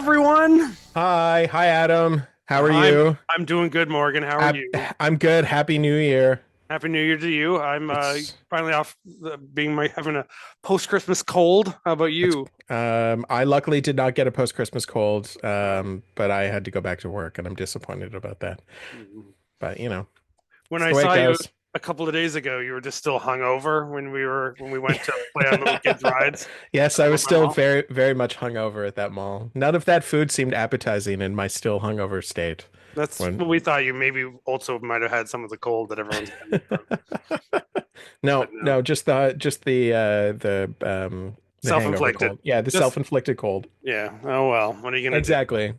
everyone. Hi, Adam. How are I'm you? I'm doing good, Morgan. How are Hap- you? I'm good. Happy New Year. Happy New Year to you. I'm It's finally off being my having a post Christmas cold. How about it's you? I luckily did not get a post-Christmas cold, Um, but I had to go back to work and I'm disappointed about that. But when it's I the way it saw you goes. a couple of days ago, you were just still hungover when we went to play on little kids' rides Yes, at I the was Lookman still Mall. very, very much hungover at that mall. None of that food seemed appetizing in my still hungover state. That's When what we thought. You maybe also might have had some of the cold that everyone's getting from, but No, no, no, just the hangover self-inflicted. cold. Yeah, the Just self-inflicted cold. yeah. Oh well. What are you gonna do? Exactly.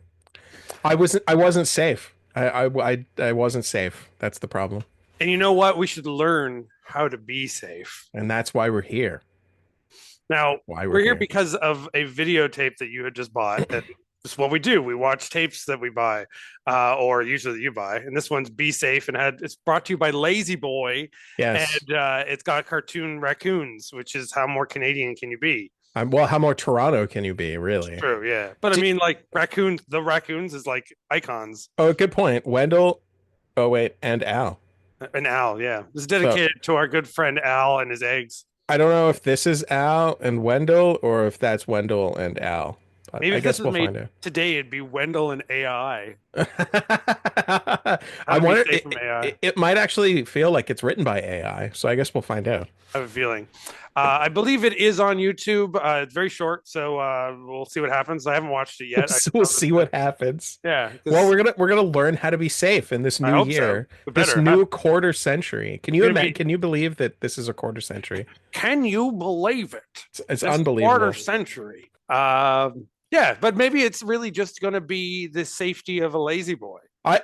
I wasn't safe. I wasn't safe. That's the problem. And you know what? We should learn how to be safe. And that's why we're here. Now, Why we're we're here here. because of a videotape that you had just bought. And this is what we do. We watch tapes that we buy, or usually that you buy. And this one's Be Safe and it's brought to you by Lazy Boy. And Yes. it's got cartoon raccoons, which is how more Canadian can you be? Well, how more Toronto can you be, It's really? true, yeah. But I D mean, like the raccoons is like icons. Oh, good point. Wendell, oh wait, and Al. And Al, yeah. This is So dedicated to our good friend Al and his eggs. I don't know if this is Al and Wendell or if that's Wendell and Al. But Maybe I if this guess was we'll made find out. today, it'd be Wendell and AI. How I to be wonder, safe from AI. it might actually feel like it's written by AI. So I guess we'll find out. I have a feeling. I believe it is on YouTube. It's very short, so we'll see what happens. I haven't watched it yet. I So just we'll know see what happens. yeah, Well, because we're gonna learn how to be safe in this I new hope so. year, But this better. new quarter century. Can you Gonna imagine? be. Can you believe that this is a quarter century? Can you believe it? It's This quarter unbelievable. century. Yeah, but maybe it's really just going to be the safety of a lazy boy.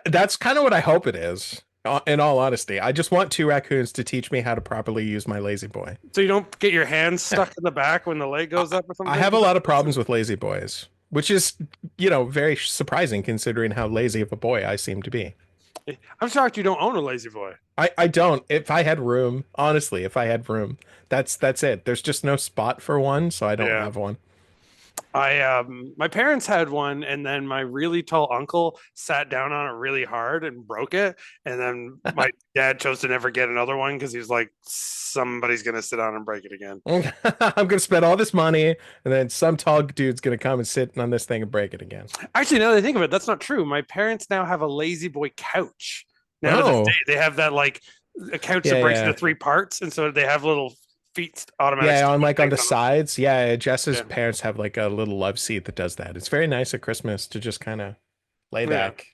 That's kind of what I hope it is. In all honesty, I just want two raccoons to teach me how to properly use my lazy boy. So you don't get your hands stuck in the back when the leg I, goes up or I something. have a lot of problems with lazy boys, which is, very surprising considering how lazy of a boy I seem to be. I'm shocked you don't own a lazy boy. I don't. If I had room, honestly, if I had room, that's it. There's just no spot for one, so I don't Yeah. have one. My parents had one, and then my really tall uncle sat down on it really hard and broke it. And then my dad chose to never get another one because he was like, somebody's gonna sit down and break it again. I'm gonna spend all this money, and then some tall dude's gonna come and sit on this thing and break it again. Actually, now that I think of it, that's not true. My parents now have a lazy boy couch. Now to this day, Oh, they have that like a couch that yeah, breaks into yeah, three parts, and so they have little feet, automatic yeah. seat On on things the on them. sides, yeah. Jess's Yeah, parents have like a little love seat that does that. It's very nice at Christmas to just kind of lay yeah. back.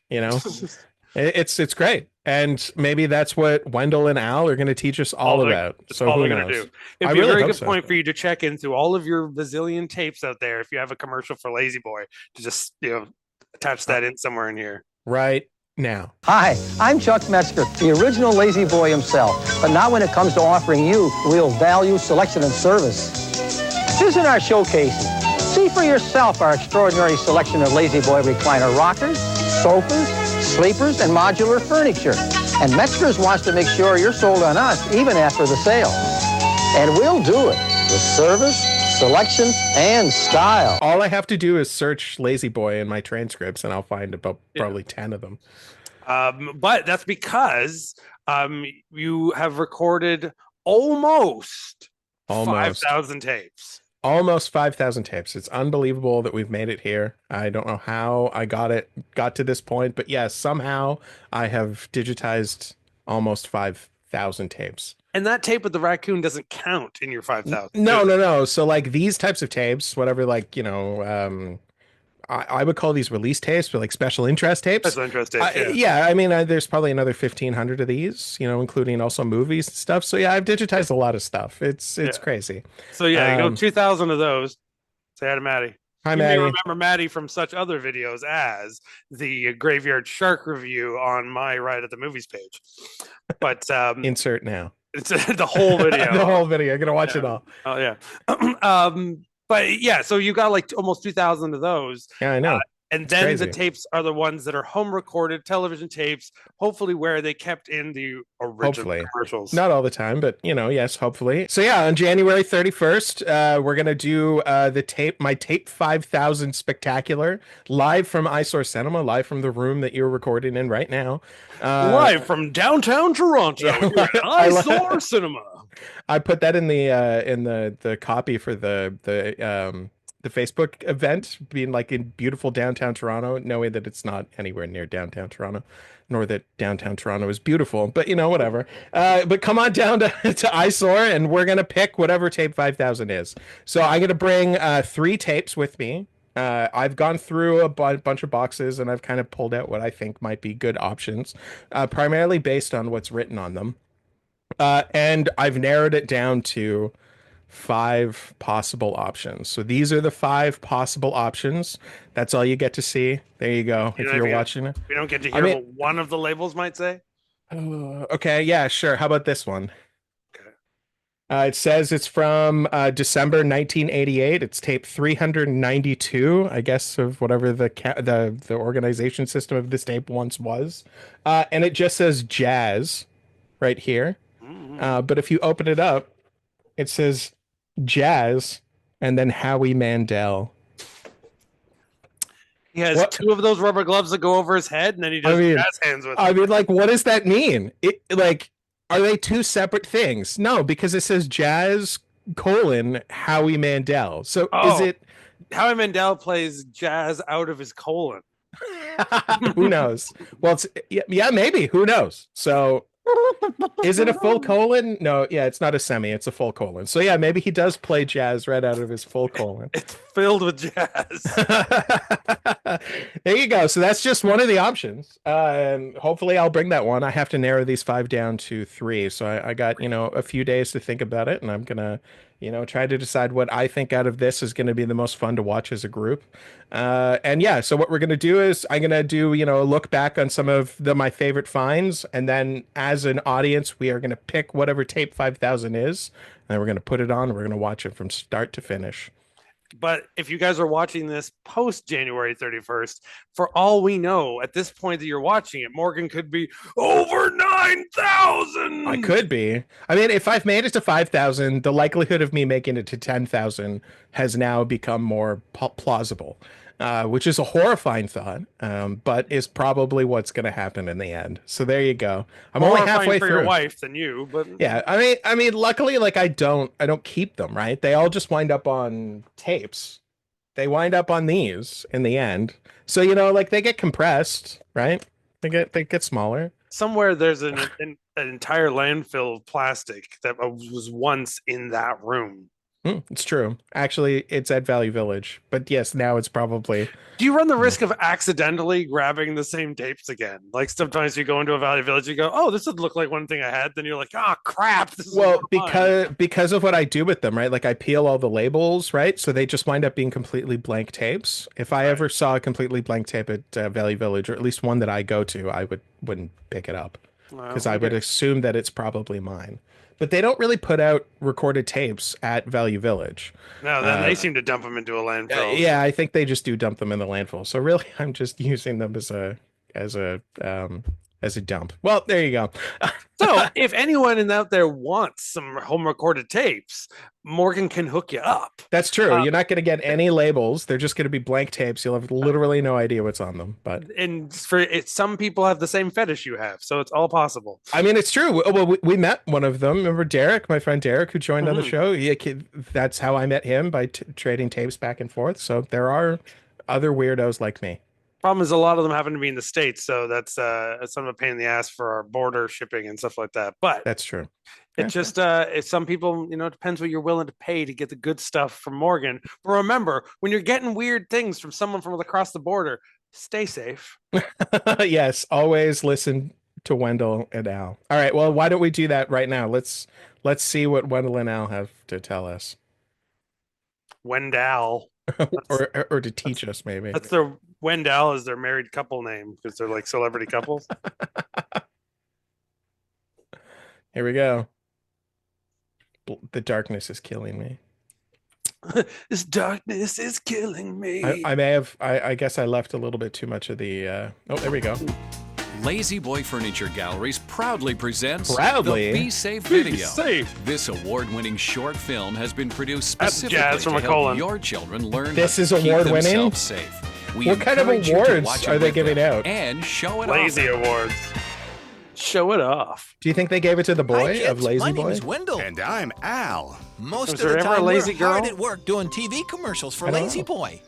It's great, and maybe that's what Wendell and Al are gonna teach us all about. That's So all who they're gonna do. knows? I It'd be a really very hope good so. point for you to check in through all of your bazillion tapes out there. If you have a commercial for Lazy Boy, to just attach Uh, that in somewhere in here. right now. Hi, I'm Chuck Metzger, the original Lazy Boy himself, but not when it comes to offering you real value, selection, and service. Visit our showcases. See for yourself our extraordinary selection of Lazy Boy recliner rockers, sofas, sleepers, and modular furniture. And Metzger's wants to make sure you're sold on us even after the sale. And we'll do it with service, selection, and style. All I have to do is search Lazy Boy in my transcripts, and I'll find about Yeah. probably 10 of them. But that's because you have recorded almost Almost. 5,000 tapes. Almost 5,000 tapes. It's unbelievable that we've made it here. I don't know how I got to this point, but yes, somehow I have digitized almost 5,000 tapes. And that tape with the raccoon doesn't count in your 5,000. No, no, no. So like these types of tapes, whatever, I would call these release tapes, but like special interest tapes. Special interest tapes, yeah. Yeah, I mean, there's probably another 1,500 of these, including also movies and stuff. So yeah, I've digitized a lot of stuff. It's Yeah. crazy. So yeah, you go Um, 2,000 of those. Say hi to Maddie. Hi, You may Maddie. remember Maddie from such other videos as the Graveyard Shark review on my Ride at the Movies page. But Insert now. it's the whole video. The whole video. I'm gonna watch it Yeah. all. Oh yeah. But yeah, so you got like almost 2,000 of those. Yeah, I know. And It's then the crazy. tapes are the ones that are home recorded television tapes, hopefully where they kept in the original Hopefully. commercials. Not all the time, but yes, hopefully. So yeah, on January 31st, we're gonna do my tape 5000 spectacular live from Eyesore Cinema, live from the room that you're recording in right now. Live from downtown Toronto, Yeah, here at Eyesore Cinema. I put that in the copy for the Facebook event, being like in beautiful downtown Toronto, knowing that it's not anywhere near downtown Toronto, nor that downtown Toronto is beautiful. But whatever. But come on down to Eyesore, and we're gonna pick whatever tape 5000 is. So I'm gonna bring 3 tapes with me. I've gone through a bunch of boxes, and I've kind of pulled out what I think might be good options, primarily based on what's written on them. And I've narrowed it down to 5 possible options. So these are the 5 possible options. That's all you get to see. There you go. You If know, you're watching it. we don't get to I hear mean, what one of the labels might say. okay, yeah, sure. How about this one? Okay. It says it's from December 1988. It's tape 392, I guess, of whatever the organization system of this tape once was. And it just says jazz right here. But if you open it up, it says jazz and then Howie Mandel. He has What? 2 of those rubber gloves that go over his head, and then he does jazz hands with them. Like, what does that mean? Are they 2 separate things? No, because it says jazz Howie Mandel. So is it Howie Mandel plays jazz out of his colon? Who knows? Well, yeah, maybe. Who knows? So is it a full colon? No, yeah, it's not a semi, it's a full colon. So yeah, maybe he does play jazz right out of his full colon. It's filled with jazz. There you go. So that's just one of the options. Hopefully I'll bring that one. I have to narrow these 5 down to 3. So I got, a few days to think about it, and I'm gonna, try to decide what I think out of this is gonna be the most fun to watch as a group. And yeah, so what we're gonna do is I'm gonna do, a look back on some of my favorite finds, and then as an audience, we are gonna pick whatever tape 5000 is, and then we're gonna put it on, and we're gonna watch it from start to finish. But if you guys are watching this post January 31st, for all we know, at this point that you're watching it, Morgan could be over 9,000. I could be. I mean, if I've made it to 5,000, the likelihood of me making it to 10,000 has now become more plausible, which is a horrifying thought, but is probably what's going to happen in the end. So there you go. I'm More only halfway for through. your wife than you, but yeah. I mean, luckily, like I don't keep them, right? They all just wind up on tapes. They wind up on these in the end. So like they get compressed, right? They get smaller. Somewhere there's an entire landfill of plastic that was once in that room. It's true. Actually, it's at Value Village. But yes, now it's probably. Do you run the risk of accidentally grabbing the same tapes again? Like sometimes you go into a Value Village, you go, "Oh, this would look like one thing I had." Then you're like, "Oh crap!" Because of what I do with them, right? Like I peel all the labels, right? So they just wind up being completely blank tapes. If I ever saw a completely blank tape at Value Village, or at least one that I go to, I wouldn't pick it up because I would assume that it's probably mine. But they don't really put out recorded tapes at Value Village. No, then they seem to dump them into a landfill. Yeah, I think they just do dump them in the landfill. So really, I'm just using them as a dump. Well, there you go. So if anyone out there wants some home recorded tapes, Morgan can hook you up. That's true. You're not going to get any labels. They're just going to be blank tapes. You'll have literally no idea what's on them. But some people have the same fetish you have, so it's all possible. I mean, it's true. Well, we met one of them. Remember Derek, my friend Derek, who joined on the show? That's how I met him, by trading tapes back and forth. So there are other weirdos like me. Problem is, a lot of them happen to be in the States, so that's some of a pain in the ass for our border shipping and stuff like that. But that's true. It's just if some people, it depends what you're willing to pay to get the good stuff from Morgan. But remember, when you're getting weird things from someone from across the border, stay safe. Yes, always listen to Wendell and Al. All right, well, why don't we do that right now? Let's see what Wendell and Al have to tell us. Wendell. or to teach us, maybe. That's their Wendell is their married couple name because they're like celebrity couples. Here we go. The darkness is killing me. This darkness is killing me. I may have. I guess I left a little bit too much of the. Oh, there we go. Lazy Boy Furniture Galleries proudly presents Proudly? the Be Safe Be video. safe. This award-winning short film has been produced That's specifically jazz from to a help colon. your children learn This to is keep award-winning? themselves safe. We What kind of encourage you to awards watch it are they with giving them out? And show it Lazy off. awards. Show it off. Do you think they gave it to the Hi, boy kids. of Lazy My Boy? name is Wendell. And I'm Al. Most Was of there the ever a time, lazy we're hard girl? at work doing TV commercials for I don't Lazy know. Boy.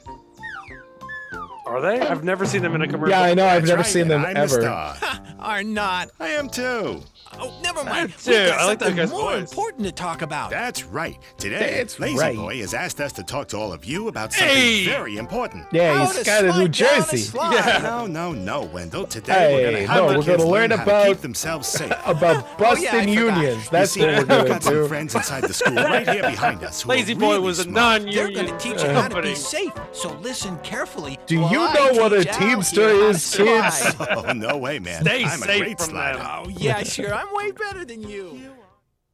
Are they? I've never seen them in a commercial. Yeah, I know. I've That's never right, seen them and I'm the ever. star. Are not. I am too. Oh, never mind. Dude, We've got I like that something guy's more voice. important to talk about. That's right. Today, That's Lazy right. Boy has asked us to talk to all of you about something Hey! very important. Yeah, How he's to got a New slide down a Jersey. slide. Yeah. No, Wendell. Today we're Hey, going to no, help we're the gonna kids learn how to about- keep themselves safe. About I busting forgot. unions. That's you see, what we're we've gonna got some do. friends inside the school right here behind us. Who Lazy are Boy really was a smart. They're non-union going to teach you how to company. be safe, so listen carefully. Do while you I know what a teach Al Teamster here how to is, kids? slide. Oh, no way, man. Stay I'm a safe great from slider. them. Oh, yeah, sure. I'm way better than you.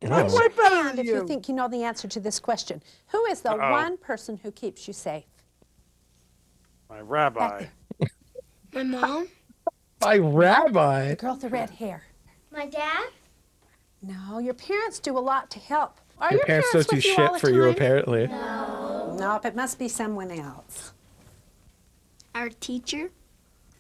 Oh. Way better And than if you you. think you know the answer to this question, who is the Uh-oh. one person who keeps you safe? My rabbi. My mom? My rabbi. The girl with the red hair. My dad? No, your parents do a lot to help. Are Your parents don't do with you all shit the for you, time? apparently. Nope, it must be someone else. Our teacher?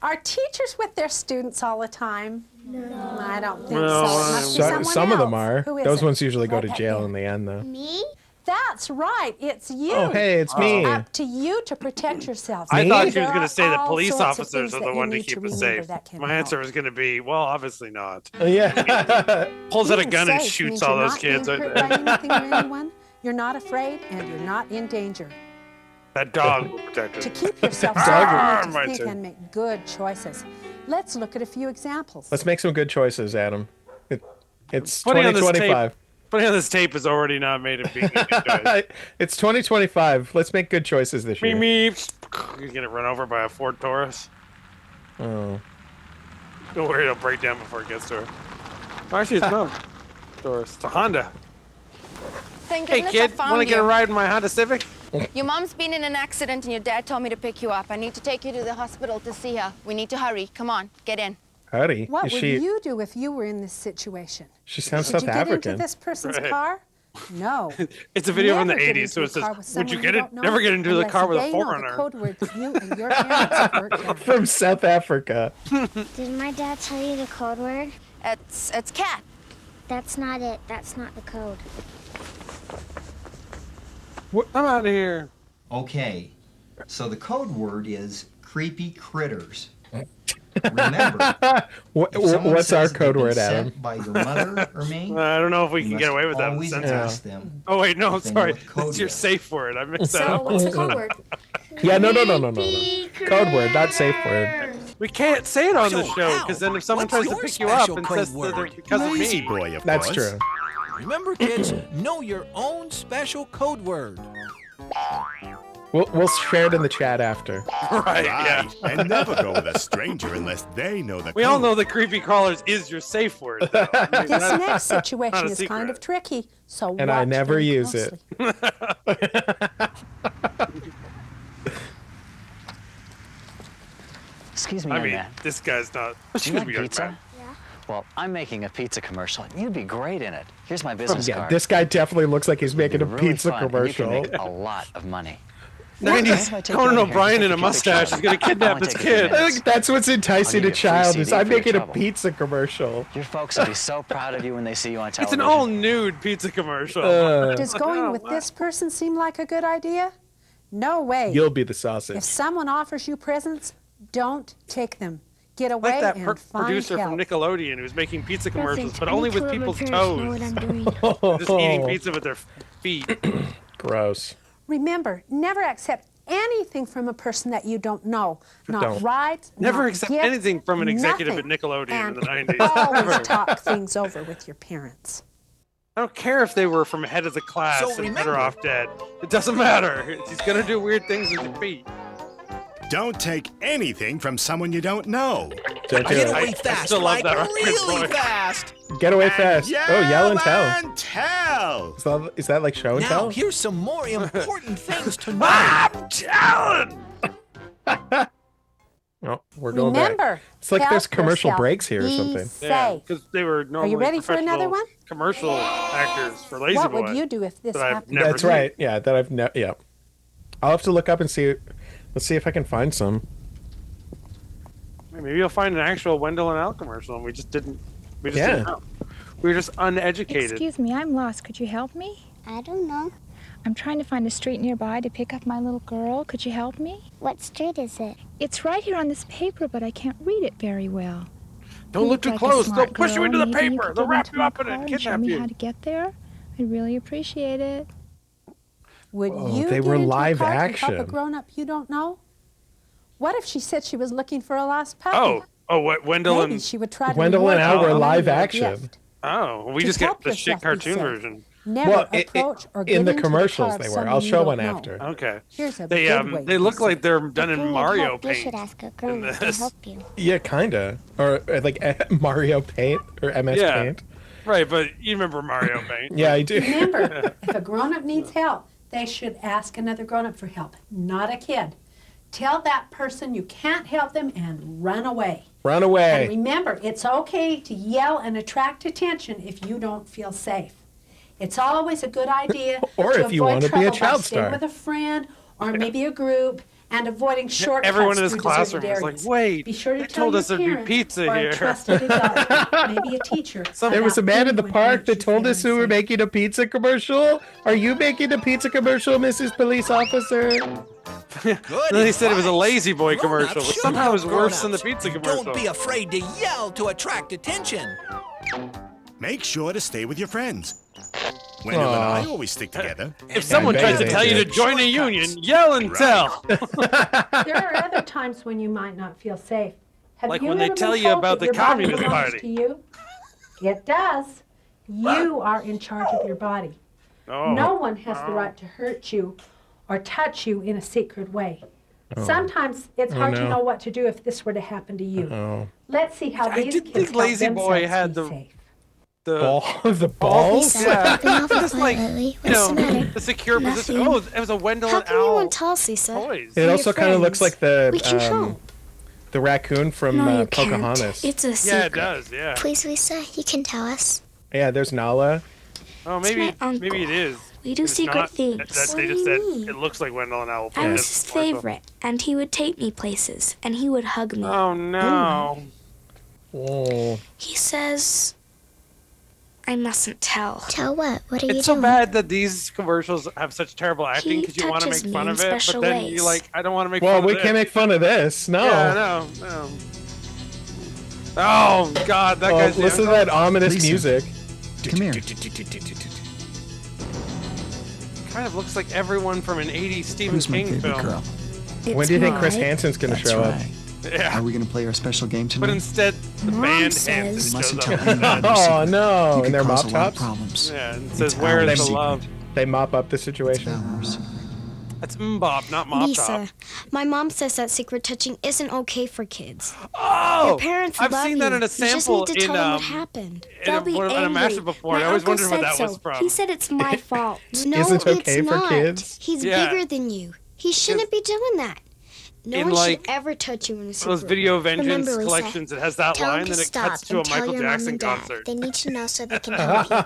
Are teachers with their students all the time? No. I don't think No, so. It must be someone Some of them else. are. Who is Those it? ones usually go Write to that jail down. in the end, though. Me? That's right. It's you. Oh, hey, it's me. Up to you to protect yourselves. I Me? thought she was There going to are say that all police sorts of officers things are that the you one to need keep us remember safe. that can My help. answer was going to be, well, obviously not. Yeah. Pulls out a Being gun and safe shoots means all you're those not kids. being hurt by anything or anyone. You're not afraid, and you're not in danger. That dog will protect To us. keep yourself safe, Ah, you my need to think turn. and make good choices. Let's look at a few examples. Let's make some good choices, Adam. It's Putting on this 2025. Putting on this tape has already not made it be a good choice. It's 2025. Let's make good choices this year. Me. You're going to run over by a Ford Taurus. Oh. Don't worry, it'll break down before it gets to her. Oh, actually, it's not a Taurus. It's a Honda. Thank Hey, goodness kid, I found want to get a you. ride in my Honda Civic? Your mom's been in an accident and your dad told me to pick you up. I need to take you to the hospital to see her. We need to hurry. Come on, get in. Howdy. What Is would she? you do if you were in this situation? She sounds Would South you get African. into this person's Right. car? No. It's a video from the Never get 80s, so into it a car says, with would you someone get it? don't know Never get into the unless car with a they know the Forerunner. code word that you and your parents have worked out. From South Africa. Did my dad tell you the code word? It's cat. That's not it. That's not the code. I'm out of here. Okay, so the code word is creepy critters. Remember, if someone What's our says code they've been word, sent Adam? by your mother or me, I don't know if we you can get must away with that. in the always census. ask them. Oh, wait, no, if they know sorry. what code It's your is. safe word. I mixed that So up. what's the code word? Yeah, no. Code word, not safe word. We can't say it on the So, show, Al, because then if someone what's tries to your pick you up special and code says that word? it's because of Lazy me. Boy, of That's course. true. Remember, kids, know your own special code word. We'll share it in the chat after. Right, yeah. Right. And never go with a stranger unless they know the We all code. know that creepy crawlers is your safe word. though. I mean, This that's next situation not a is kind secret. of tricky, so And I watch never very use it. closely. Excuse me, I young mean, man. this guy's not. Do you like be young pizza? man. Well, I'm making a pizza commercial. You'd be great in it. Here's my business Yeah, card. this guy definitely looks like he's making a It'd be really pizza fun, and you can commercial. make a lot of money. 90s If I take Conan you in here, O'Brien just in a take a mustache picture. is going to I kidnap wanna this take a few kid. minutes. That's what's enticing I'll a give you a free child is CD I'm for your making a trouble. pizza commercial. Your folks will be so proud of you when they see you on It's television. an all nude pizza commercial. Does going with this person seem like a good idea? No way. You'll be the If sausage. someone offers you presents, don't take them. Get away Like that and find producer help. from Nickelodeon who's making pizza commercials, Perfect. but I only need to with let my people's parents know what toes. I'm doing. Just eating pizza with their feet. Gross. Remember, never accept anything from a person that you don't know. Not Don't. rides, Never not accept gifts, anything from an executive nothing. at Nickelodeon and in the 90s. always talk things over with your parents. I don't care if they were from head of the class So and remember- better off dead. It doesn't matter. He's gonna do weird things with your feet. Don't take anything from someone you don't know. Don't do Get it. away fast, still love like that really voice. fast. Get away fast. Oh, yell and tell. and tell. Is that like show and Now, tell? here's some more important things to know. I'm telling. Oh, we're going Remember, back. It's like there's help commercial yourself. breaks here or Be something. Yeah, safe. because they were normally ready for another professional one? commercial actors for Lazy What Boy. would you do if this that I've happened? never That's seen. right. Yeah, that I've never. Yeah, I'll have to look up and see. Let's see if I can find some. Maybe you'll find an actual Wendell and Al commercial, and we just didn't. We just Yeah. didn't know. We were just uneducated. Excuse me, I'm lost. Could you help me? I don't know. I'm trying to find a street nearby to pick up my little girl. Could you help me? What street is it? It's right here on this paper, but I can't read it very well. Don't look too like a close. smart They'll push you girl. into the Maybe you paper. could They'll get wrap into you my up in it car and and show kidnap me you. how to get there. I'd really appreciate it. Would Oh, you they get were into live a car to help action. a grown-up you don't know? What if she said she was looking for a lost puppy? What Wendell Maybe and she would try to Wendell reward and Al you were with live a action. gift. oh, we To just get help the shit yourself be cartoon safe. version. Never Well, approach or get in the into commercials car of they were. someone I'll you show don't one know. after. Okay. Here's a They good way they to look be like safe. they're done If you in need Mario help, you Paint. should ask a grown-up to this. help you. Yeah, kinda. Or like Mario Paint or MS Yeah. Paint. Right, but you remember Mario Paint? Yeah, I do. Remember, if a grown-up needs help, they should ask another grown-up for help, not a kid. Tell that person you can't help them and run away. Run And away. remember, it's okay to yell and attract attention if you don't feel safe. It's always a good idea Or to if you avoid want to be a trouble by child staying star. with a friend or maybe a group and avoiding shortcuts Everyone in this through classroom deserted was like, areas. wait, Be sure to they tell told your us there'd be parents pizza or here. a trusted adult, maybe a teacher. There was a about man in the anyone who park makes that you told feel us we were unsafe. making a pizza commercial. Are you making a pizza commercial, Mrs. Police Officer? Good Then they said it was a advice. Lazy Boy Grown-ups commercial, which should somehow help is worse than the grown-ups. pizza commercial. Don't be afraid to yell to attract attention. Make sure to stay with your friends. Wendell and I always stick together. If someone bet tries to they tell you to did. join a union, yell and tell. There are other times when you might not feel safe. Have Like you when they ever tell been you told about that the your body Communist belongs Party? to you? It does. You are in charge of your body. Oh. No one has the right to hurt you or touch you in a secret way. Sometimes it's hard to no. know what to do if this were to happen to you. Oh. Let's see how I these did kids think help Lazy Boy themselves had be the- safe. The balls? Lisa, Yeah. you've been awful Just quiet like, lately. you What's the know, matter? the secure position. Nothing. Oh, it was a Wendell How and come you Al won't tell us, Lisa? toys. It also kind of looks like the We can help. the raccoon from No, you Pocahontas. can't. It's a secret. Yeah, it does. Yeah. Please, Lisa, you can tell us. Yeah, there's Nala. Oh, maybe my uncle. maybe it is. We do If it's secret not, things. That they just said it looks like Wendell and Al. I was his favorite, and he would take me places, and he would hug me. Oh no. Oh. He says I mustn't tell. Tell what? What are you It's so doing? bad that these commercials have such terrible acting He because you want to touches make me fun in of it, but special then ways. you like, I don't want to make Well, fun we of it. can't make fun of this. No. Yeah, no. Oh God, that Oh, guy's the listen to uncle. that ominous Lisa. music. Come here. Kind of looks like everyone from an '80s Stephen Who's my King favorite film. girl? When do you think Chris Hansen's gonna That's show right. Yeah. Are we gonna play our special game tonight? But instead, the Mom band says- Hanson You mustn't shows tell up. anyone your up? secret. Oh no! You And they're could cause mop a lot of tops. problems. Yeah, and it says, It's "Where our is the secret. love?" They mop up the situation. Ours. That's Mbop, not Mop Top. my mom says that secret touching isn't okay for kids. Oh, Your parents I've love seen that you. in a You just sample need to tell in them what happened. in They'll be in a angry. mashup before. My I always uncle wondered where said that so. was from. He said it's my fault. No, Isn't it okay it's for not. kids? He's Yeah. bigger than you. He shouldn't be doing that. No In, one like, should ever touch you in a secret. Those Video Vengeance Remember, Lisa, collections, it has that tell line, them then to it stop cuts to a and tell Michael your mom Jackson and dad. concert. They need to know so they can help you.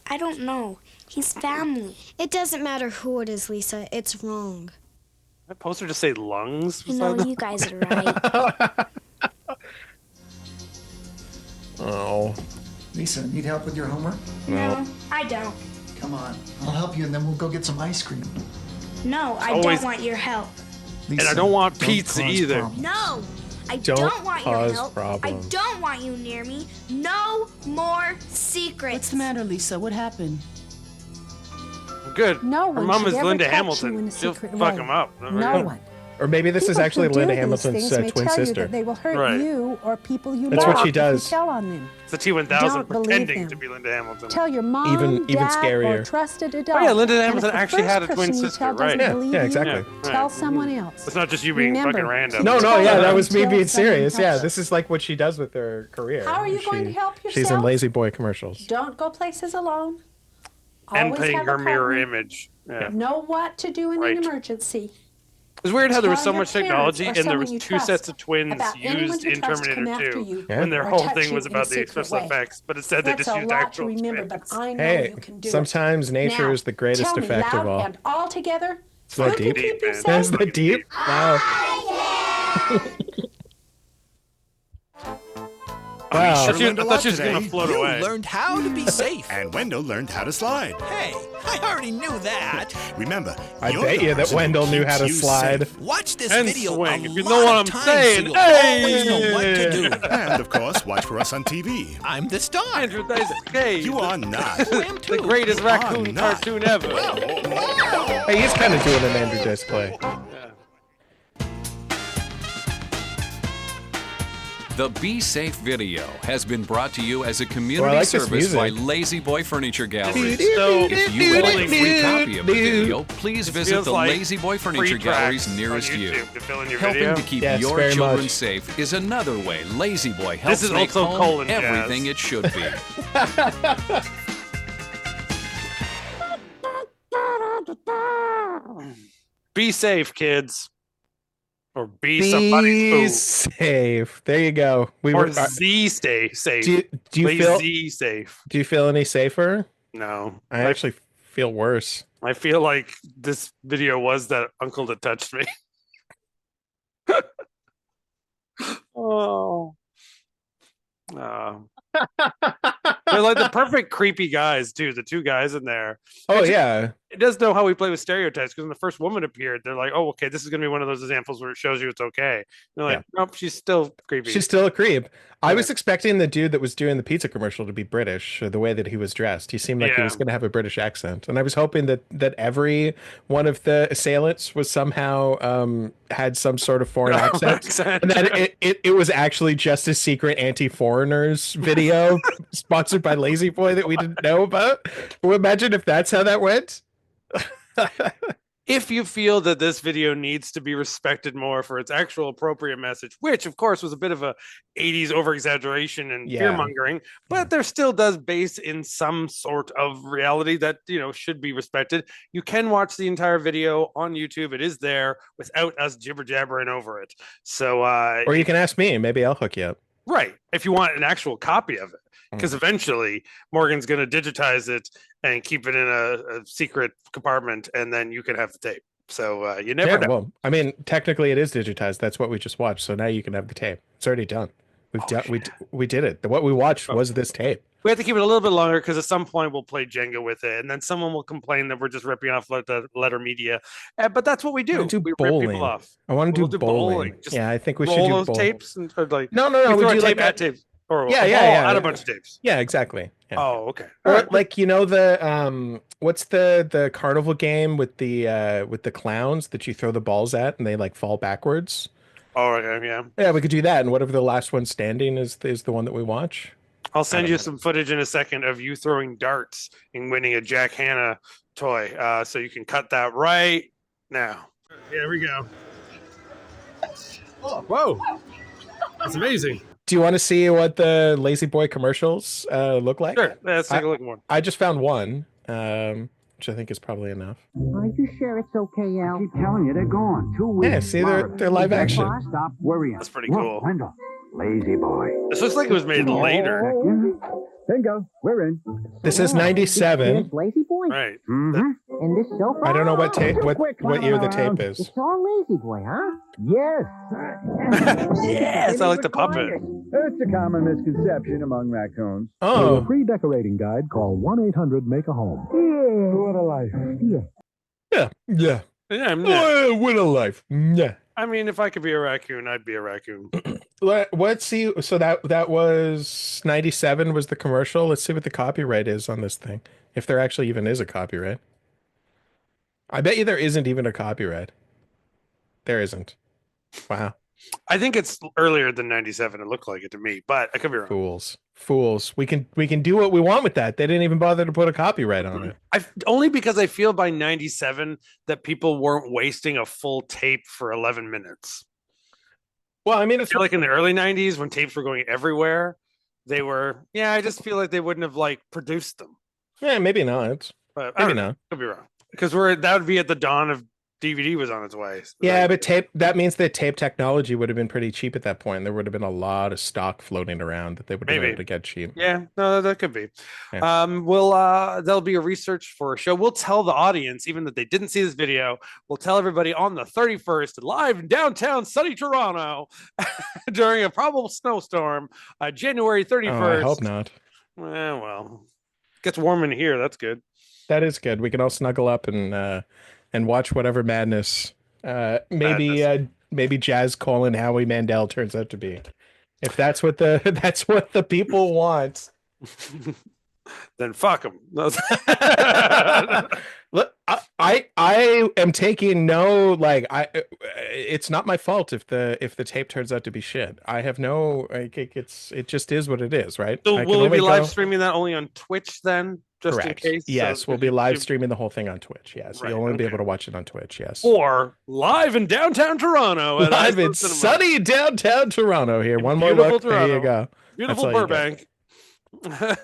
I don't know. He's family. It doesn't matter who it is, Lisa. It's wrong. That poster just say lungs. You know, beside you guys are right. Oh. Lisa, need help with your homework? No. I don't. Come on, I'll help you, and then we'll go get some ice cream. No, I Always- don't want your help. Lisa, I don't want don't pizza cause either. problems. No, I Don't don't want your cause help. problems. I don't want you near me. No more secrets. What's the matter, Lisa? What happened? Good. No Her one mom should is ever Linda touch you in Hamilton. a She'll secret fuck way. him up. No one. Or maybe this is People actually who do Linda these Hamilton's things may twin tell you sister. that they will hurt Right. you or people you That's love what she if does. you tell on them. It's the T1000 Don't believe pretending them. to be Linda Hamilton. Tell your mom, Even dad, scarier. or trusted adult. Oh yeah, Linda And if Hamilton the actually first had a twin person you sister, tell doesn't right? Yeah, believe yeah, you, exactly. Tell someone else. It's not just you being Remember, fucking random. No, Tell yeah, them that was me until being someone serious. Yeah, helps this is like what she does with her career. How are you going to help She's in yourself? Lazy Boy commercials. Don't go places alone. And Always playing have a her mirror partner. image. Yeah. Know what to do in Right. an emergency. It's weird how there was Tell so your much parents technology or and there someone was you two trust sets of twins about anyone used you in trust to come Terminator after 2 you Yeah. when their or whole touch thing you was in about a the secret special way. effects, but it said they That's just a used lot to actual remember, twins. but I know Hey, you can do sometimes it. nature Now, is the greatest tell me effect loud of all. and all together. It's that Who can deep. keep man. yourself? That's the deep. Wow. Wow. I thought she learned a was lot going to today. float You away. learned how to be safe. And Wendell learned how to slide. Hey, I already knew that. Remember, I you're bet the you that person who Wendell knew how to keeps you slide. safe. Watch this And video swing, a if you lot know what of I'm times saying. so you'll always know what to do. And of course, watch for us on TV. I'm the star. Andrew Dice Cage. You are not. I am too. the greatest You are raccoon not. cartoon ever. Hey, he's kind of doing an Andrew Dice play. The Be Safe video has been brought to you as a Oh, I community like this service by music. Lazy Boy Furniture Galleries. So If you would like a free copy of the video, please visit feels the like Lazy Boy free Furniture Galleries tracks on nearest you. YouTube to fill in your Helping video. to keep Yes, your very children much. safe is another way Lazy Boy helps is make also home colon jazz. everything it should be. Be safe, kids. Or be somebody's Be fool. safe. There you go. Or Z stay safe. Do you Play feel Z safe. Do you feel any safer? No. I actually feel worse. I feel like this video was that uncle that touched me. Oh. They're like the perfect creepy guys too. The two guys in there. Oh It's- yeah. It does know how we play with stereotypes because when the first woman appeared, they're like, "Oh, okay, this is going to be one of those examples where it shows you it's okay." And they're like, "Nope, she's still creepy." She's still a creep. I was expecting the dude that was doing the pizza commercial to be British, or the way that he was dressed. He seemed like he Yeah. was going to have a British accent, and I was hoping that every one of the assailants was somehow had some sort of foreign accent, and that it was actually just a secret anti-foreigners video sponsored by Lazy Boy that we didn't know about. Well, imagine if that's how that went. If you feel that this video needs to be respected more for its actual appropriate message, which of course was a bit of a 80s over exaggeration and Yeah. fear mongering, but there still does base in some sort of reality that, should be respected. You can watch the entire video on YouTube. It is there without us jibber jabbering over it. So, Or you can ask me. Maybe I'll hook you up. right. If you want an actual copy of it, because eventually Morgan's going to digitize it and keep it in a secret compartment, and then you can have the tape. So you never know. Well, I mean, technically it is digitized. That's what we just watched. So now you can have the tape. It's already done. We've done. We did it. What we watched was this tape. We have to keep it a little bit longer because at some point we'll play Jenga with it, and then someone will complain that we're just ripping off the letter media. But that's what we do. Do We rip bowling. people off. I want to We'll do bowling. Just Yeah, I think we should roll do those bowling. tapes and or like No. we We throw a do tape like at tapes. Or Yeah. add a bunch of tapes. Yeah, exactly. Yeah. Oh, okay. Or like the what's the carnival game with the clowns that you throw the balls at and they like fall backwards? Oh, okay, yeah. Yeah, we could do that. And whatever the last one standing is the one that we watch. I'll send you some footage in a second of you throwing darts and winning a Jack Hanna toy. So you can cut that right now. Here we go. Oh, whoa. That's amazing. Do you want to see what the Lazy Boy commercials look like? Sure. Let's take a look more. I just found one, which I think is probably enough. Are you sure it's okay, Al? I keep telling you, they're gone. 2 weeks. Yeah, see, they're live action. Stop worrying. That's pretty cool. Wendell, Lazy Boy. This looks like it was made later. Bingo, we're in. This is 97. Lazy Boy? Right. Mm-hmm. And this so far? I don't know what tape, Just quick, what year the around. tape is. It's all Lazy Boy, huh? Yes. Yes, I like the puppet. It's a common misconception among raccoons. Oh. For a free decorating guide, call 1-800-MAKE-A-HOME. Yeah. What a life. Yeah. Yeah, What a life. Yeah. I mean, if I could be a raccoon, I'd be a raccoon. Let's see. So that was 97 was the commercial. Let's see what the copyright is on this thing. If there actually even is a copyright. I bet you there isn't even a copyright. There isn't. Wow. I think it's earlier than 97. It looked like it to me, but I could be wrong. Fools. We can do what we want with that. They didn't even bother to put a copyright on it. Only because I feel by 97 that people weren't wasting a full tape for 11 minutes. Well, I mean, it's like in the early 90s when tapes were going everywhere, they were. Yeah, I just feel like they wouldn't have like produced them. Yeah, maybe not. But maybe not. Could be wrong because that would be at the dawn of DVD was on its way. Yeah, but that means that tape technology would have been pretty cheap at that point. There would have been a lot of stock floating around that they would have been able to get cheap. Yeah, no, that could be. Yeah. There'll be a research for a show. We'll tell the audience, even that they didn't see this video, we'll tell everybody on the 31st, live in downtown sunny Toronto, during a probable snowstorm, January 31st. Oh, I hope not. Well, gets warm in here. That's good. That is good. We can all snuggle up and watch whatever madness maybe Jazz Colin Howie Mandel turns out to be. If that's what the people want, then fuck them. Look, I am taking no it's not my fault if the tape turns out to be shit. I have no it just is what it is, right? So will we be live streaming that only on Twitch then? Just Correct. in case. Yes, we'll be live streaming the whole thing on Twitch. Yes, you'll only be able to watch it on Twitch. Yes, or live in downtown Toronto. Live in sunny downtown Toronto. Here, one more look. Toronto. There you go. Beautiful Burbank.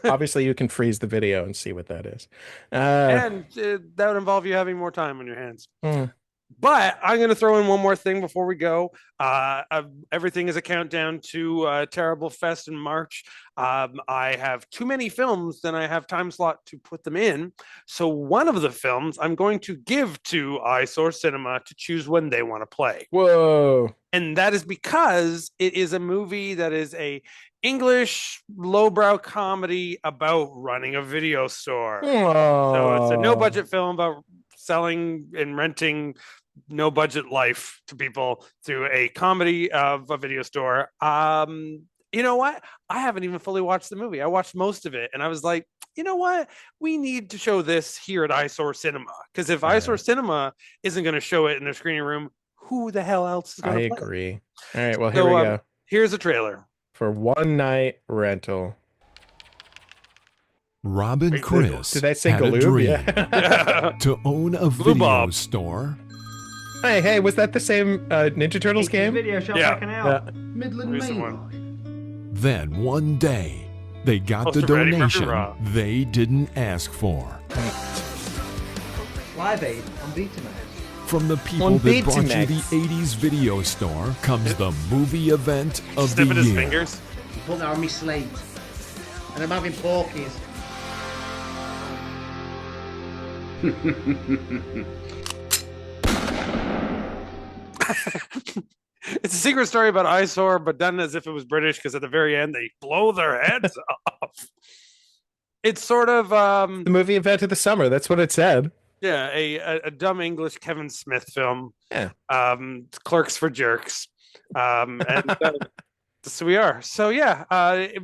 Obviously, you can freeze the video and see what that is. And that would involve you having more time on your hands. But I'm going to throw in one more thing before we go. Everything is a countdown to Terrible Fest in March. I have too many films than I have time slot to put them in. So one of the films I'm going to give to Eyesore Cinema to choose when they want to play. Whoa. And that is because it is a movie that is a English lowbrow comedy about running a video store. So it's a no budget film about selling and renting no budget life to people through a comedy of a video store. You know what? I haven't even fully watched the movie. I watched most of it and I was like, you know what? We need to show this here at Eyesore Cinema. Because if Eyesore Cinema isn't going to show it in their screening room, who the hell else is going to play? I agree. All right, well, here we go. Here's a trailer. For one night rental. Robin Chris did I say had a Galoob? dream Yeah. to own a video store. Hey, was that the same Ninja Turtles game? Video shop checking out. Midland Main. Then one day, they got the donation they didn't ask for. Live Aid on Betamax. From the people that brought you the 80s video store comes the movie event of the year. His fingers. Put that on me slate. And I'm having porkies. It's a secret story about Eyesore, but done as if it was British, because at the very end they blow their heads off. It's sort of the movie event of the summer. That's what it said. Yeah, a dumb English Kevin Smith film. Yeah. Clerks for Jerks. And so we are. So yeah, I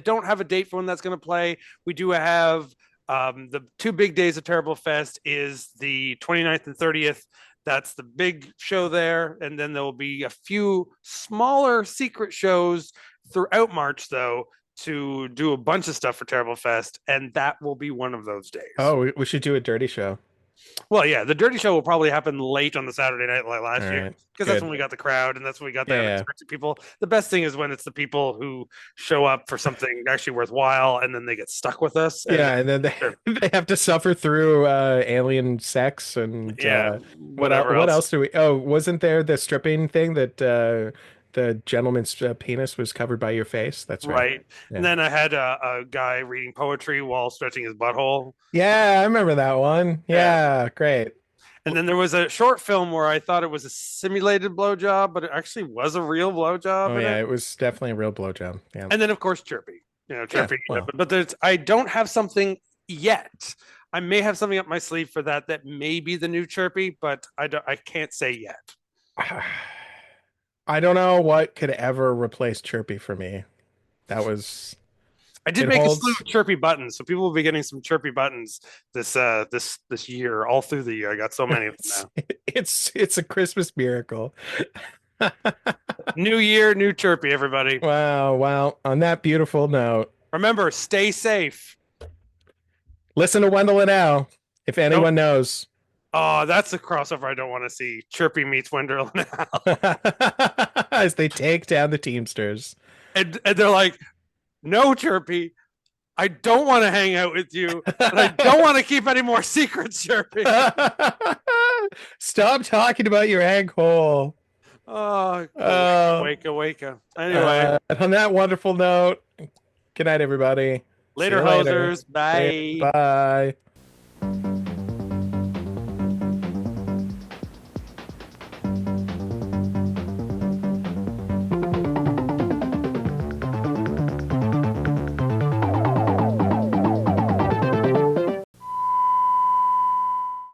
don't have a date for when that's going to play. We do have the two big days of Terrible Fest is the 29th and 30th. That's the big show there. And then there will be a few smaller secret shows throughout March, though, to do a bunch of stuff for Terrible Fest. And that will be one of those days. Oh, we should do a dirty show. Well, yeah, the dirty show will probably happen late on the Saturday night like last year, because that's when we got the crowd and that's when we got the unexpected people. The best thing is when it's the people who show up for something actually worthwhile and then they get stuck with us. And then they have to suffer through alien sex and what else do we? Oh, wasn't there the stripping thing that the gentleman's penis was covered by your face? That's right. Yeah. And then I had a guy reading poetry while stretching his butthole. Yeah, I remember that one. Yeah, great. And then there was a short film where I thought it was a simulated blowjob, but it actually was a real blowjob. Oh, yeah, it was definitely a real blowjob. Yeah. And then, of course, Chirpy. Chirpy. Yeah, well. But I don't have something yet. I may have something up my sleeve for that may be the new Chirpy, but I can't say yet. I don't know what could ever replace Chirpy for me. That was I did It make holds- a slew of chirpy buttons, so people will be getting some chirpy buttons this year, all through the year. I got so many of them now. It's a Christmas miracle. New year, new chirpy, everybody. Wow. Well, on that beautiful note, remember, stay safe. Listen to Wendell and Al, if anyone knows. Oh, that's the crossover I don't want to see. Chirpy meets Wendell and Al. As they take down the Teamsters. And they're like, no, Chirpy, I don't want to hang out with you. And I don't want to keep any more secrets, Chirpy. Stop talking about your egg hole. Oh, wake. Anyway. And on that wonderful note, good night, everybody. Later, See you later. hosers. Bye. Bye.